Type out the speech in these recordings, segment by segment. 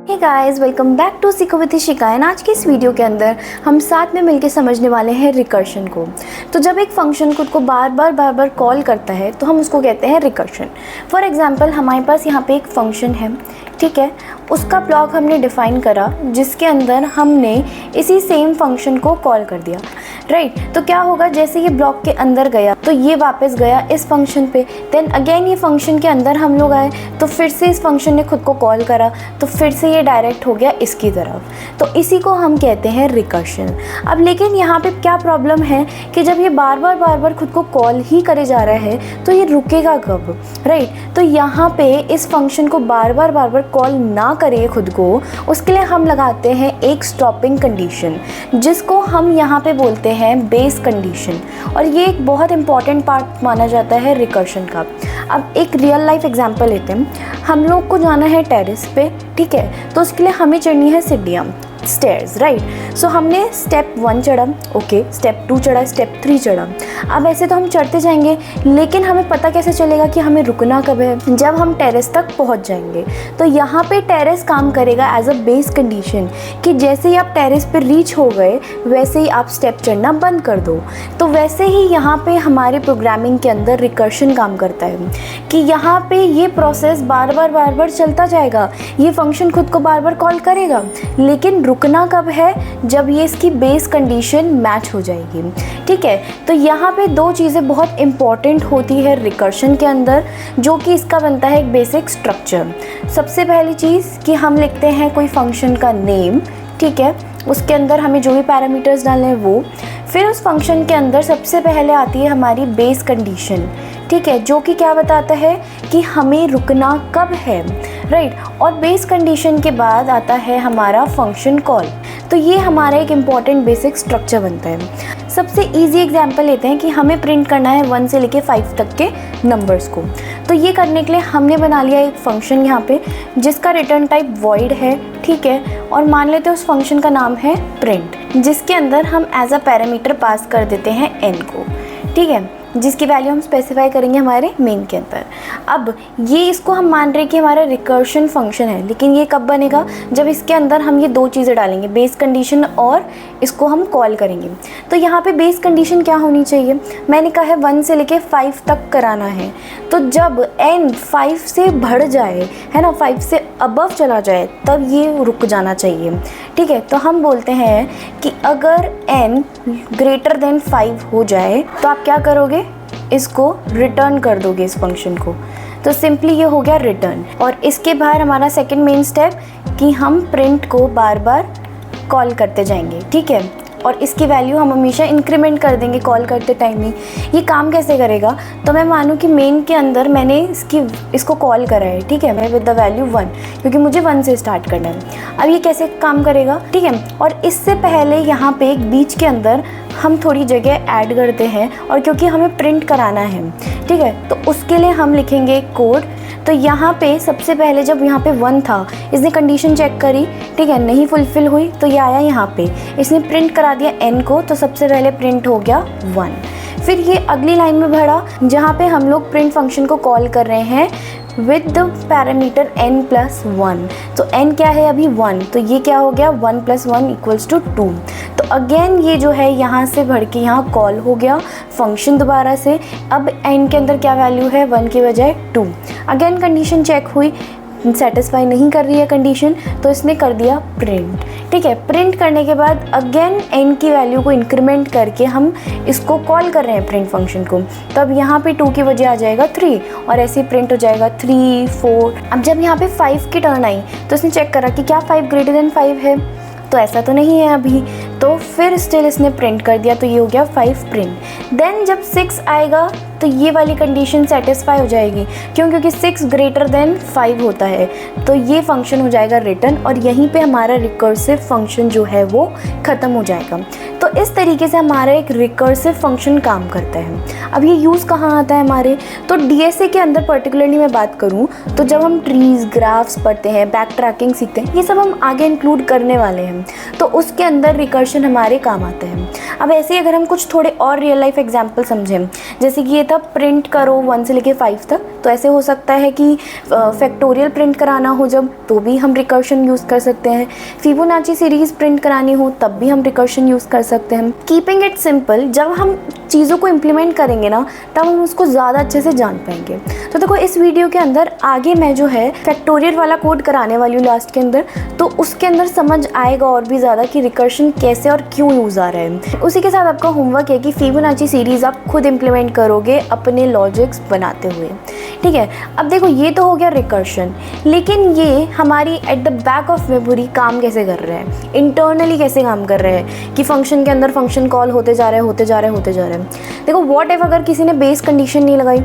Hey guys, welcome back to Seekho with Ishika. आज की इस वीडियो के अंदर हम साथ में मिलकर समझने वाले हैं रिकर्शन को। तो जब एक फंक्शन खुद को बार बार कॉल करता है तो हम उसको कहते हैं रिकर्शन। फॉर एग्जांपल हमारे पास यहाँ पे एक फंक्शन है, ठीक है, उसका ब्लॉक हमने डिफ़ाइन करा जिसके अंदर हमने इसी सेम फंक्शन को कॉल कर दिया, राइट। तो क्या होगा, जैसे ये ब्लॉक के अंदर गया तो ये वापस गया इस फंक्शन पे, देन अगेन ये फंक्शन के अंदर हम लोग आए तो फिर से इस फंक्शन ने खुद को कॉल करा तो फिर से ये डायरेक्ट हो गया इसकी तरफ। तो इसी को हम कहते हैं रिकर्शन। अब लेकिन यहाँ पे क्या प्रॉब्लम है कि जब ये बार बार खुद को कॉल ही करे जा रहा है तो ये रुकेगा कब, राइट। तो यहाँ पे इस फंक्शन को बार बार कॉल ना करे खुद को, उसके लिए हम लगाते हैं एक स्टॉपिंग कंडीशन जिसको हम यहाँ पे बोलते हैं बेस कंडीशन। और ये एक बहुत इंपॉर्टेंट पार्ट माना जाता है रिकर्शन का। अब एक रियल लाइफ एग्जांपल लेते हैं। हम लोग को जाना है टेरेस पे, ठीक है, तो उसके लिए हमें चढ़नी है सीढ़ियाँ, स्टेयर्स, राइट। सो हमने स्टेप 1 चढ़ा, ओके, स्टेप 2 चढ़ा, स्टेप 3 चढ़ा। अब ऐसे तो हम चढ़ते जाएंगे, लेकिन हमें पता कैसे चलेगा कि हमें रुकना कब है? जब हम टेरेस तक पहुंच जाएंगे। तो यहाँ पे टेरेस काम करेगा एज अ बेस कंडीशन कि जैसे ही आप टेरेस पे रीच हो गए वैसे ही आप स्टेप चढ़ना बंद कर दो। तो वैसे ही यहाँ पे हमारे प्रोग्रामिंग के अंदर रिकर्शन काम करता है कि यहाँ पे ये प्रोसेस बार बार चलता जाएगा। ये फंक्शन खुद को बार बार कॉल करेगा, लेकिन रुकना कब है? जब ये इसकी बेस कंडीशन मैच हो जाएगी, ठीक है। तो यहाँ पे दो चीज़ें बहुत इंपॉर्टेंट होती है रिकर्शन के अंदर, जो कि इसका बनता है एक बेसिक स्ट्रक्चर। सबसे पहली चीज़ कि हम लिखते हैं कोई फंक्शन का नेम, ठीक है, उसके अंदर हमें जो भी पैरामीटर्स डालने हैं वो। फिर उस फंक्शन के अंदर सबसे पहले आती है हमारी बेस कंडीशन, ठीक है, जो कि क्या बताता है कि हमें रुकना कब है, राइट। और बेस कंडीशन के बाद आता है हमारा फंक्शन कॉल। तो ये हमारा एक इम्पॉर्टेंट बेसिक स्ट्रक्चर बनता है। सबसे इजी एग्जांपल लेते हैं कि हमें प्रिंट करना है 1 से लेके 5 तक के नंबर्स को। तो ये करने के लिए हमने बना लिया एक फंक्शन यहाँ पे जिसका रिटर्न टाइप वॉइड है, ठीक है, और मान लेते हैं उस फंक्शन का नाम है प्रिंट, जिसके अंदर हम एज अ पैरामीटर पास कर देते हैं n को, ठीक है, जिसकी वैल्यू हम स्पेसिफाई करेंगे हमारे मेन के अंदर। अब ये इसको हम मान रहे हैं कि हमारा रिकर्शन फंक्शन है, लेकिन ये कब बनेगा? जब इसके अंदर हम ये दो चीज़ें डालेंगे, बेस कंडीशन और इसको हम कॉल करेंगे। तो यहाँ पे बेस कंडीशन क्या होनी चाहिए? मैंने कहा है 1 से लेके 5 तक कराना है। तो जब n 5 से बढ़ जाए, है ना, 5 से अबव चला जाए, तब ये रुक जाना चाहिए, ठीक है। तो हम बोलते हैं कि अगर n ग्रेटर देन 5 हो जाए तो आप क्या करोगे? इसको रिटर्न कर दोगे इस फंक्शन को। तो सिंपली ये हो गया रिटर्न। और इसके बाहर हमारा सेकंड मेन स्टेप कि हम प्रिंट को बार बार कॉल करते जाएंगे, ठीक है, और इसकी वैल्यू हम हमेशा इंक्रीमेंट कर देंगे कॉल करते टाइम ही। ये काम कैसे करेगा? तो मैं मानूँ कि मेन के अंदर मैंने इसको कॉल करा है, ठीक है, मैं विद द वैल्यू 1, क्योंकि मुझे 1 से स्टार्ट करना है। अब ये कैसे काम करेगा, ठीक है। और इससे पहले यहाँ पे एक बीच के अंदर हम थोड़ी जगह ऐड करते हैं, और क्योंकि हमें प्रिंट कराना है, ठीक है, तो उसके लिए हम लिखेंगे कोड। तो यहाँ पे सबसे पहले जब यहाँ पे 1 था, इसने कंडीशन चेक करी, ठीक है, नहीं फुलफ़िल हुई, तो ये आया यहाँ पे, इसने प्रिंट करा दिया n को, तो सबसे पहले प्रिंट हो गया 1। फिर ये अगली लाइन में बढ़ा जहाँ पे हम लोग प्रिंट फंक्शन को कॉल कर रहे हैं विद द पैरामीटर n+1। तो n क्या है अभी? 1। तो ये क्या हो गया? 1+1 = 2। तो अगेन ये जो है यहाँ से बढ़ के यहाँ कॉल हो गया फंक्शन दोबारा से। अब n के अंदर क्या वैल्यू है? 1 की बजाय 2। अगेन कंडीशन चेक हुई, सेटिस्फाई नहीं कर रही है कंडीशन, तो इसने कर दिया प्रिंट, ठीक है। प्रिंट करने के बाद अगेन n की वैल्यू को इंक्रीमेंट करके हम इसको कॉल कर रहे हैं प्रिंट फंक्शन को। तब यहाँ पे 2 की वजह आ जाएगा 3, और ऐसे ही प्रिंट हो जाएगा 3, 4। अब जब यहाँ पे 5 की टर्न आई तो इसने चेक करा कि क्या 5 ग्रेटर देन 5 है, तो ऐसा तो नहीं है अभी, तो फिर स्टिल इसने प्रिंट कर दिया, तो ये हो गया 5 प्रिंट। देन जब 6 आएगा तो ये वाली कंडीशन सेटिस्फाई हो जाएगी, क्योंकि 6 ग्रेटर देन 5 होता है, तो ये फंक्शन हो जाएगा रिटर्न, और यहीं पे हमारा रिकर्सिव फंक्शन जो है वो ख़त्म हो जाएगा। तो इस तरीके से हमारा एक रिकर्सिव फंक्शन काम करता है। अब ये यूज़ कहाँ आता है हमारे, तो डीएसए के अंदर पर्टिकुलरली मैं बात करूँ तो जब हम ट्रीज ग्राफ्स पढ़ते हैं, बैक ट्रैकिंग सीखते हैं, ये सब हम आगे इंक्लूड करने वाले हैं, तो उसके अंदर रिकर्शन हमारे काम आता है। अब ऐसे ही अगर हम कुछ थोड़े और रियल लाइफ एग्जाम्पल समझें, जैसे कि ये था प्रिंट करो 1 से लेके 5 तक, तो ऐसे हो सकता है कि फैक्टोरियल प्रिंट कराना हो जब, तो भी हम रिकर्शन यूज़ कर सकते हैं। फिबोनाची सीरीज़ प्रिंट करानी हो तब भी हम रिकर्शन यूज़ कर सकते हैं। कीपिंग इट सिंपल, जब हम चीज़ों को इम्प्लीमेंट करेंगे ना तब हम उसको ज़्यादा अच्छे से जान पाएंगे। तो देखो इस वीडियो के अंदर आगे मैं जो है फैक्टोरियल वाला कोड कराने वाली हूँ लास्ट के अंदर, तो उसके अंदर समझ आएगा और भी ज़्यादा कि रिकर्शन कैसे और क्यों यूज़ आ रहा है। उसी के साथ आपका होमवर्क है कि फिबोनाची सीरीज़ आप खुद इम्प्लीमेंट करोगे अपने लॉजिक्स बनाते हुए, ठीक है। अब देखो ये तो हो गया रिकर्शन, लेकिन ये हमारी at the back of memory काम कैसे कर रहा है, इंटरनली कैसे काम कर रहा है कि फंक्शन के अंदर फंक्शन कॉल होते जा रहे हैं। देखो व्हाट इफ अगर किसी ने बेस कंडीशन नहीं लगाई,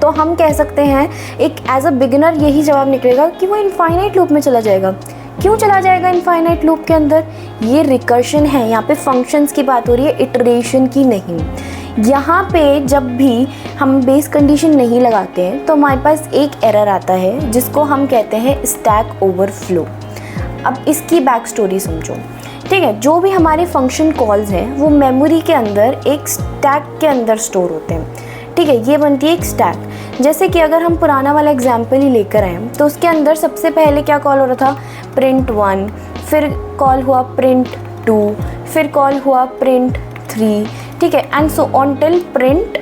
तो हम कह सकते हैं एक एज अ बिगिनर यही जवाब निकलेगा कि वो इनफाइनाइट लूप में चला जाएगा। क्यों चला जाएगा इनफाइनाइट लूप के अंदर, ये रिकर्शन है, यहाँ पे फंक्शंस की बात हो रही है, इटरेशन की नहीं। यहाँ पे जब भी हम बेस कंडीशन नहीं लगाते हैं तो हमारे पास एक एरर आता है जिसको हम कहते हैं स्टैक ओवरफ्लो। अब इसकी बैक स्टोरी समझो, ठीक है। जो भी हमारे फंक्शन कॉल्स हैं वो मेमोरी के अंदर एक स्टैक के अंदर स्टोर होते हैं, ठीक है। ये बनती है एक स्टैक। जैसे कि अगर हम पुराना वाला एग्जाम्पल ही लेकर आए तो उसके अंदर सबसे पहले क्या कॉल हो रहा था, प्रिंट 1, फिर कॉल हुआ प्रिंट 2, फिर कॉल हुआ प्रिंट 3, ठीक है, and so on till print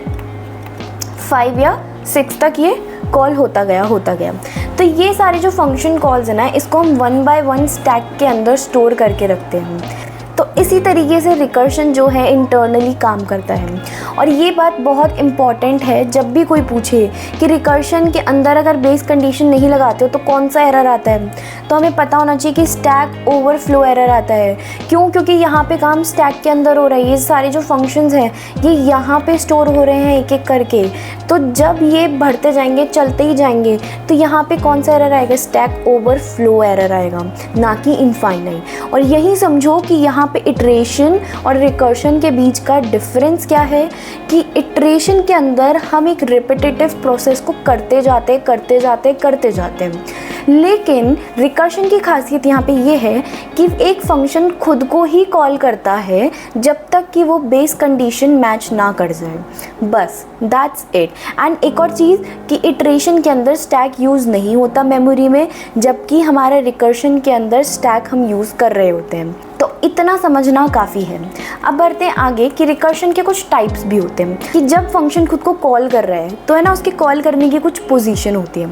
5 या 6 तक ये कॉल होता गया। तो ये सारे जो फंक्शन कॉल्स हैं ना, इसको हम 1 बाय 1 स्टैक के अंदर स्टोर करके रखते हैं। तो इसी तरीके से रिकर्शन जो है इंटरनली काम करता है। और ये बात बहुत इम्पॉर्टेंट है, जब भी कोई पूछे कि रिकर्शन के अंदर अगर बेस कंडीशन नहीं लगाते हो तो कौन सा एरर आता है, तो हमें पता होना चाहिए कि स्टैक ओवरफ्लो एरर आता है। क्यों? क्योंकि यहाँ पे काम स्टैक के अंदर हो रहा है, ये सारे जो फंक्शंस हैं ये यहाँ पे स्टोर हो रहे हैं एक एक करके। तो जब ये बढ़ते जाएंगे, चलते ही जाएंगे, तो यहाँ पे कौन सा एरर आएगा, स्टैक ओवरफ्लो एरर आएगा, ना कि इनफाइनाइट। और यही समझो कि यहाँ पे इटरेशन और रिकर्शन के बीच का डिफरेंस क्या है कि इटरेशन के अंदर हम एक रिपीटेटिव प्रोसेस को करते जाते हैं, लेकिन रिकर्शन की खासियत यहाँ पे ये है कि एक फंक्शन खुद को ही कॉल करता है जब तक कि वो बेस कंडीशन मैच ना कर जाए, बस दैट्स इट। एंड एक और चीज़ कि इटरेशन के अंदर स्टैक यूज़ नहीं होता मेमोरी में, जबकि हमारे रिकर्शन के अंदर स्टैक हम यूज़ कर रहे होते हैं। तो इतना समझना काफ़ी है। अब बढ़ते हैं आगे कि रिकर्शन के कुछ टाइप्स भी होते हैं कि जब फंक्शन खुद को कॉल कर रहा है तो है ना, उसके कॉल करने की कुछ पोजीशन होती है।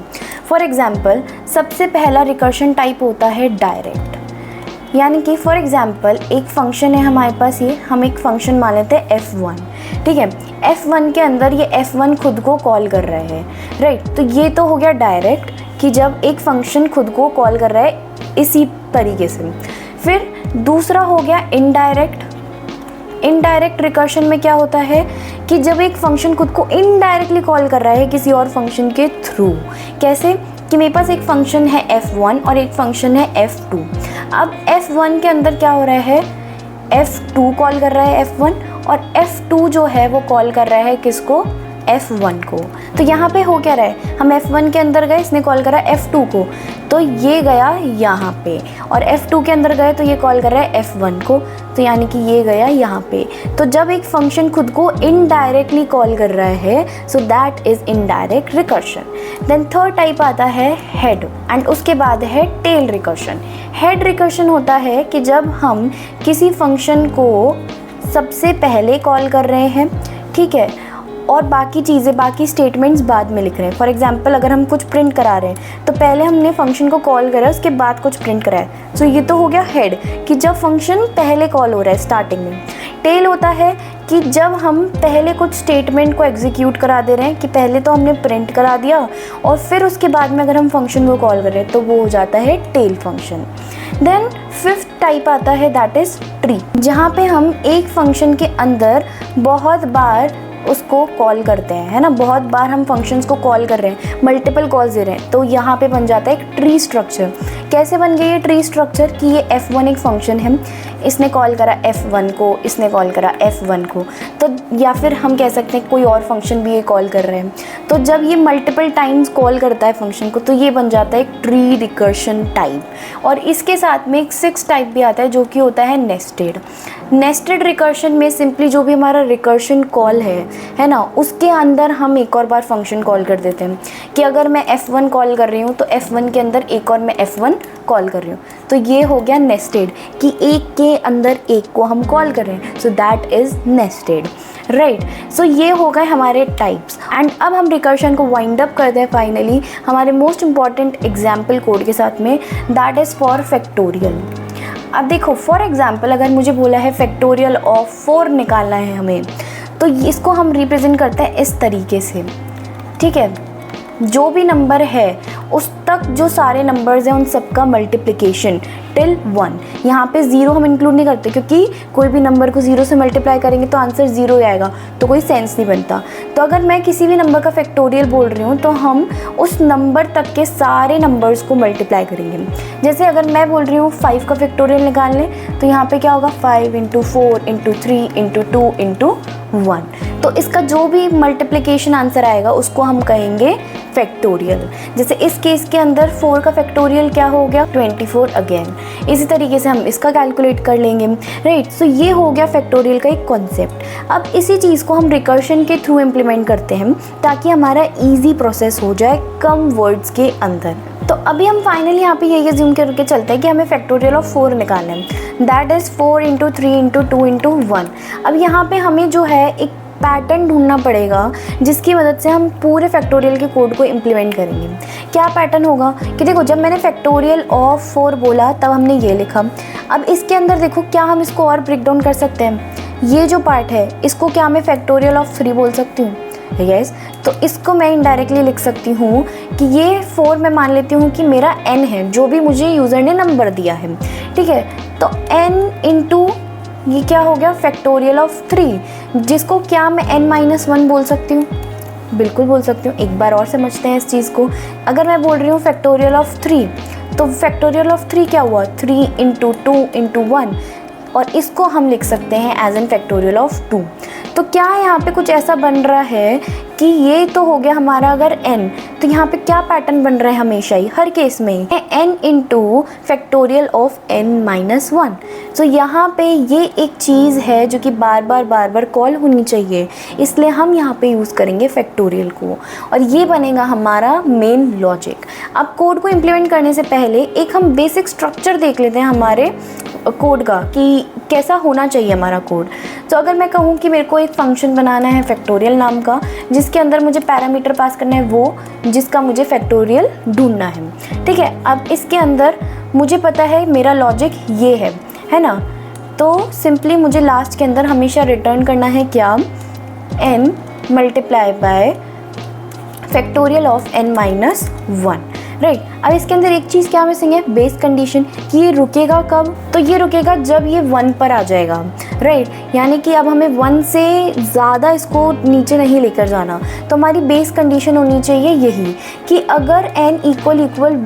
फॉर एग्जांपल सबसे पहला रिकर्शन टाइप होता है डायरेक्ट, यानी कि फॉर एग्जांपल एक फंक्शन है हमारे पास, ये हम एक फंक्शन मान लेते हैं F1, ठीक है। F1 के अंदर ये F1 खुद को कॉल कर रहा है, राइट। तो ये तो हो गया डायरेक्ट कि जब एक फंक्शन खुद को कॉल कर रहा है इसी तरीके से। फिर दूसरा हो गया इनडायरेक्ट। इनडायरेक्ट रिकर्शन में क्या होता है कि जब एक फंक्शन खुद को इनडायरेक्टली कॉल कर रहा है किसी और फंक्शन के थ्रू। कैसे कि मेरे पास एक फंक्शन है F1 और एक फंक्शन है F2। अब F1 के अंदर क्या हो रहा है, F2 कॉल कर रहा है F1, और F2 जो है वो कॉल कर रहा है किसको, F1 को। तो यहाँ पे हो क्या रहा है, हम F1 के अंदर गए, इसने कॉल करा F2 को, तो ये गया यहाँ पे, और F2 के अंदर गए तो ये कॉल कर रहा है F1 को, तो यानी कि ये गया यहाँ पे। तो जब एक फंक्शन खुद को इनडायरेक्टली कॉल कर रहा है, so that is indirect recursion. Then third type आता है हेड, एंड उसके बाद है टेल रिकर्शन। हेड रिकर्शन होता है कि जब हम किसी फंक्शन को सबसे पहले कॉल कर रहे हैं, ठीक है, और बाकी चीज़ें, बाकी स्टेटमेंट्स बाद में लिख रहे हैं। फॉर एग्जांपल अगर हम कुछ प्रिंट करा रहे हैं तो पहले हमने फंक्शन को कॉल करा, उसके बाद कुछ प्रिंट करा है। सो ये तो हो गया हेड कि जब फंक्शन पहले कॉल हो रहा है स्टार्टिंग में। टेल होता है कि जब हम पहले कुछ स्टेटमेंट को एग्जीक्यूट करा दे रहे हैं, कि पहले तो हमने प्रिंट करा दिया और फिर उसके बाद में अगर हम फंक्शन को कॉल कर रहे हैं तो वो हो जाता है tail function. Then fifth type आता है दैट इज़ ट्री, जहाँ पे हम एक फंक्शन के अंदर बहुत बार उसको कॉल करते हैं, है ना, बहुत बार हम फंक्शंस को कॉल कर रहे हैं, मल्टीपल कॉल्स दे रहे हैं, तो यहाँ पे बन जाता है एक ट्री स्ट्रक्चर। कैसे बन गया ये ट्री स्ट्रक्चर कि ये F1 एक फंक्शन है, इसने कॉल करा f1 को, इसने कॉल करा f1 को, तो या फिर हम कह सकते हैं कोई और फंक्शन भी ये कॉल कर रहे हैं। तो जब ये मल्टीपल टाइम्स कॉल करता है फंक्शन को तो ये बन जाता है एक ट्री रिकर्शन टाइप। और इसके साथ में एक 6 टाइप भी आता है जो कि होता है नेस्टेड। नेस्टेड रिकर्शन में सिंपली जो भी हमारा रिकर्शन कॉल है ना, उसके अंदर हम एक और बार फंक्शन कॉल कर देते हैं कि अगर मैं f1 कॉल कर रही हूँ तो f1 के अंदर एक और मैं f1 कॉल कर रही हूँ, तो ये हो गया नेस्टेड कि एक के अंदर एक को हम कॉल कर रहे हैं, so that is nested, right. सो ये हो गए हमारे टाइप्स। एंड अब हम रिकर्शन को वाइंड अप करते हैं फाइनली हमारे मोस्ट इंपॉर्टेंट एग्जाम्पल कोड के साथ में, दैट इज़ फॉर फैक्टोरियल। अब देखो फॉर एग्जाम्पल अगर मुझे बोला है फैक्टोरियल ऑफ 4 निकालना है हमें, तो इसको हम रिप्रेजेंट करते हैं इस तरीके से, ठीक है। जो भी नंबर है उस तक जो सारे नंबर्स हैं उन सबका मल्टीप्लिकेशन टिल 1। यहाँ पे 0 हम इंक्लूड नहीं करते क्योंकि कोई भी नंबर को 0 से मल्टीप्लाई करेंगे तो आंसर 0 ही आएगा, तो कोई सेंस नहीं बनता। तो अगर मैं किसी भी नंबर का फैक्टोरियल बोल रही हूँ तो हम उस नंबर तक के सारे नंबर्स को मल्टीप्लाई करेंगे। जैसे अगर मैं बोल रही हूँ 5 का फैक्टोरियल निकाल लें, तो यहाँ पे क्या होगा 5 × 4 × 3 × 2 × 1। तो इसका जो भी मल्टीप्लिकेशन आंसर आएगा उसको हम कहेंगे फैक्टोरियल। जैसे इस केस के अंदर 4 का फैक्टोरियल क्या हो गया 24 अगेन। इसी तरीके से हम इसका कैलकुलेट कर लेंगे, राइट। सो ये हो गया फैक्टोरियल का एक कॉन्सेप्ट। अब इसी चीज़ को हम रिकर्शन के थ्रू इम्प्लीमेंट करते हैं ताकि हमारा ईजी प्रोसेस हो जाए कम वर्ड्स के अंदर। तो अभी हम फाइनली यहाँ पे ये अज्यूम करके चलते हैं कि हमें फैक्टोरियल ऑफ 4 निकालना है, दैट इज़ 4 × 3 × 2 × 1। अब यहाँ पे हमें जो है एक पैटर्न ढूंढना पड़ेगा जिसकी मदद से हम पूरे फैक्टोरियल के कोड को इम्प्लीमेंट करेंगे। क्या पैटर्न होगा कि देखो जब मैंने फैक्टोरियल ऑफ 4 बोला तब हमने ये लिखा। अब इसके अंदर देखो क्या हम इसको और ब्रेक डाउन कर सकते हैं। ये जो पार्ट है इसको क्या मैं फैक्टोरियल ऑफ 3 बोल सकती हूँ, यस। तो इसको मैं इनडायरेक्टली लिख सकती हूँ कि ये 4 मैं मान लेती हूँ कि मेरा n है जो भी मुझे यूज़र ने नंबर दिया है, ठीक है। तो n × ये क्या हो गया फैक्टोरियल ऑफ 3, जिसको क्या मैं n-1 बोल सकती हूँ, बिल्कुल बोल सकती हूँ। एक बार और समझते हैं इस चीज़ को। अगर मैं बोल रही हूँ फैक्टोरियल ऑफ 3, तो फैक्टोरियल ऑफ 3 क्या हुआ 3 × 2 × 1, और इसको हम लिख सकते हैं एज एन फैक्टोरियल ऑफ 2। तो क्या यहाँ पे कुछ ऐसा बन रहा है कि ये तो हो गया हमारा अगर n, तो यहाँ पे क्या पैटर्न बन रहा है हमेशा ही हर केस में n × फैक्टोरियल ऑफ n-1। तो यहाँ पे ये एक चीज़ है जो कि बार बार कॉल होनी चाहिए, इसलिए हम यहाँ पे यूज़ करेंगे फैक्टोरियल को, और ये बनेगा हमारा मेन लॉजिक। अब कोड को इम्प्लीमेंट करने से पहले एक हम बेसिक स्ट्रक्चर देख लेते हैं हमारे कोड का कि कैसा होना चाहिए हमारा कोड। तो अगर मैं कहूँ कि मेरे को एक फ़ंक्शन बनाना है फैक्टोरियल नाम का जिसके अंदर मुझे पैरामीटर पास करना है वो जिसका मुझे फैक्टोरियल ढूंढना है, ठीक है। अब इसके अंदर मुझे पता है मेरा लॉजिक ये है ना। तो सिंपली मुझे लास्ट के अंदर हमेशा रिटर्न करना है क्या n × factorial of n-1, right. अब इसके अंदर एक चीज़ क्या मिसिंग है बेस कंडीशन कि ये रुकेगा कब, तो ये रुकेगा जब ये 1 पर आ जाएगा, राइट। यानी कि अब हमें 1 से ज़्यादा इसको नीचे नहीं लेकर जाना। तो हमारी बेस कंडीशन होनी चाहिए यही कि अगर n =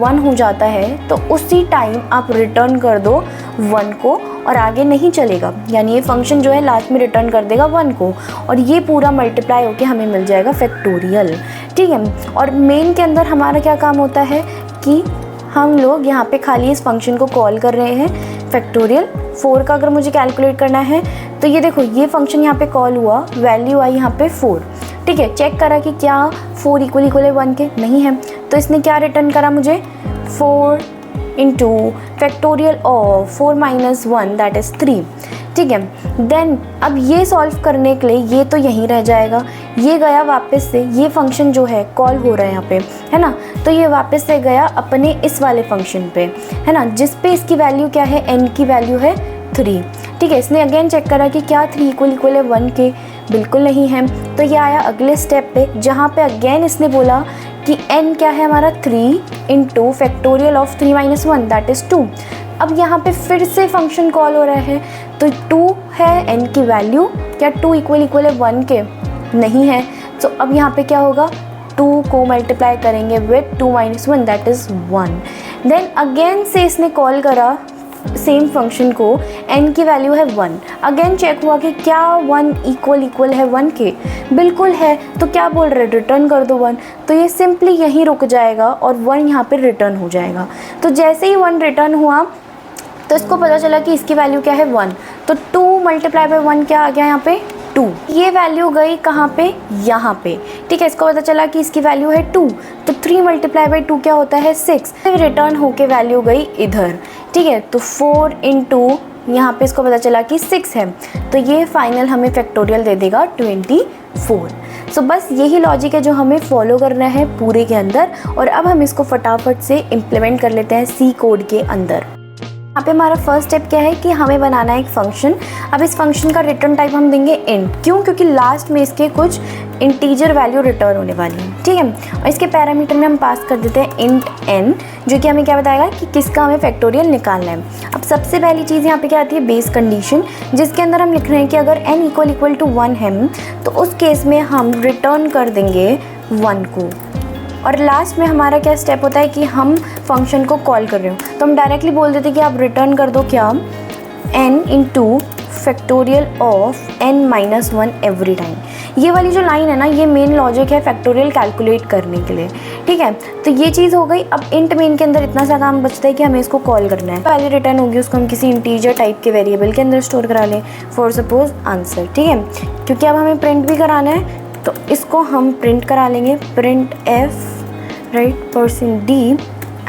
1 हो जाता है तो उसी टाइम आप रिटर्न कर दो 1 को और आगे नहीं चलेगा। यानी ये फंक्शन जो है लास्ट में रिटर्न कर देगा 1 को और ये पूरा मल्टीप्लाई होके हमें मिल जाएगा फैक्टोरियल, ठीक है। और मेन के अंदर हमारा क्या काम होता है कि हम लोग यहाँ पे खाली इस फंक्शन को कॉल कर रहे हैं फैक्टोरियल 4 का। अगर मुझे कैलकुलेट करना है तो ये देखो ये फंक्शन यहाँ पे कॉल हुआ, वैल्यू आई यहाँ पे 4, ठीक है। चेक करा कि क्या 4 = 1 के नहीं है, तो इसने क्या रिटर्न करा मुझे 4 × फैक्टोरियल ऑफ 4 - 1 दैट इज़ 3, ठीक है। देन अब ये सॉल्व करने के लिए ये तो यहीं रह जाएगा, ये गया वापस से, ये फंक्शन जो है कॉल हो रहा है यहाँ पे है ना, तो ये वापस से गया अपने इस वाले फंक्शन पे है ना, जिस पे इसकी वैल्यू क्या है n की वैल्यू है 3, ठीक है। इसने अगेन चेक करा कि क्या 3 = 1 के, बिल्कुल नहीं है। तो ये आया अगले स्टेप पे जहाँ पे अगेन इसने बोला कि n क्या है हमारा 3 × फैक्टोरियल ऑफ 3 - 1 दैट इज़ 2। अब यहाँ पे फिर से फंक्शन कॉल हो रहा है तो 2 है n की वैल्यू, क्या 2 = 1 के नहीं है। तो अब यहाँ पे क्या होगा 2 को मल्टीप्लाई करेंगे with 2 - 1 that is 1। Then again से इसने कॉल करा सेम फंक्शन को n की वैल्यू है 1। अगेन चेक हुआ कि क्या 1 इक्वल है 1 के, बिल्कुल है। तो क्या बोल रहे हैं, रिटर्न कर दो 1। तो ये सिंपली यहीं रुक जाएगा और 1 यहाँ पे रिटर्न हो जाएगा। तो जैसे ही 1 रिटर्न हुआ तो इसको पता चला कि इसकी वैल्यू क्या है 1। तो 2 मल्टीप्लाई बाय 1 क्या आ गया यहाँ पे 2। ये वैल्यू गई कहाँ पे, यहाँ पे, ठीक है। इसको पता चला कि इसकी वैल्यू है 2, तो 3 मल्टीप्लाई बाई 2 क्या होता है 6। फिर रिटर्न होके वैल्यू गई इधर, ठीक है। तो 4 इंटू यहाँ पे इसको पता चला कि 6 है, तो ये फाइनल हमें फैक्टोरियल दे देगा 24। सो बस यही लॉजिक है जो हमें फॉलो करना है पूरे के अंदर। और अब हम इसको फटाफट से इम्प्लीमेंट कर लेते हैं सी कोड के अंदर। यहाँ पे हमारा फर्स्ट स्टेप क्या है कि हमें बनाना है एक फंक्शन। अब इस फंक्शन का रिटर्न टाइप हम देंगे इंट। क्यों? क्योंकि लास्ट में इसके कुछ इंटीजर वैल्यू रिटर्न होने वाली है, ठीक है। और इसके पैरामीटर में हम पास कर देते हैं इंट n, जो कि हमें क्या बताएगा कि किसका हमें फैक्टोरियल निकालना है। अब सबसे पहली चीज़ यहाँ पे क्या आती है, बेस कंडीशन, जिसके अंदर हम लिख रहे हैं कि अगर n इक्वल टू 1 है तो उस केस में हम रिटर्न कर देंगे 1 को। और लास्ट में हमारा क्या स्टेप होता है कि हम फंक्शन को कॉल कर रहे हो, तो हम डायरेक्टली बोल देते कि आप रिटर्न कर दो क्या, n into factorial of n-1 every time. ये वाली जो लाइन है ना, ये मेन लॉजिक है फैक्टोरियल कैलकुलेट करने के लिए, ठीक है। तो ये चीज़ हो गई। अब इंट मेन के अंदर इतना सा काम बचता है कि हमें इसको कॉल करना है। पहले रिटर्न होगी उसको हम किसी इंटीजर टाइप के वेरिएबल के अंदर स्टोर करा लें, फॉर सपोज आंसर, ठीक है। क्योंकि अब हमें प्रिंट भी कराना है तो इसको हम प्रिंट करा लेंगे, print f right %d,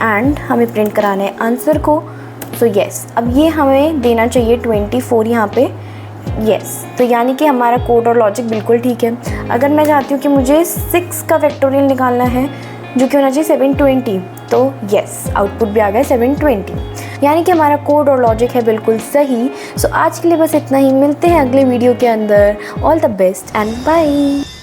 and हमें प्रिंट कराना है आंसर को। सो येस, अब ये हमें देना चाहिए 24 यहाँ पे, येस। तो यानी कि हमारा कोड और लॉजिक बिल्कुल ठीक है। अगर मैं चाहती हूँ कि मुझे 6 का फैक्टोरियल निकालना है जो कि होना चाहिए 720, तो येस आउटपुट भी आ गया 720। यानी कि हमारा कोड और लॉजिक है बिल्कुल सही। सो आज के लिए बस इतना ही, मिलते हैं अगले वीडियो के अंदर। All the best and bye.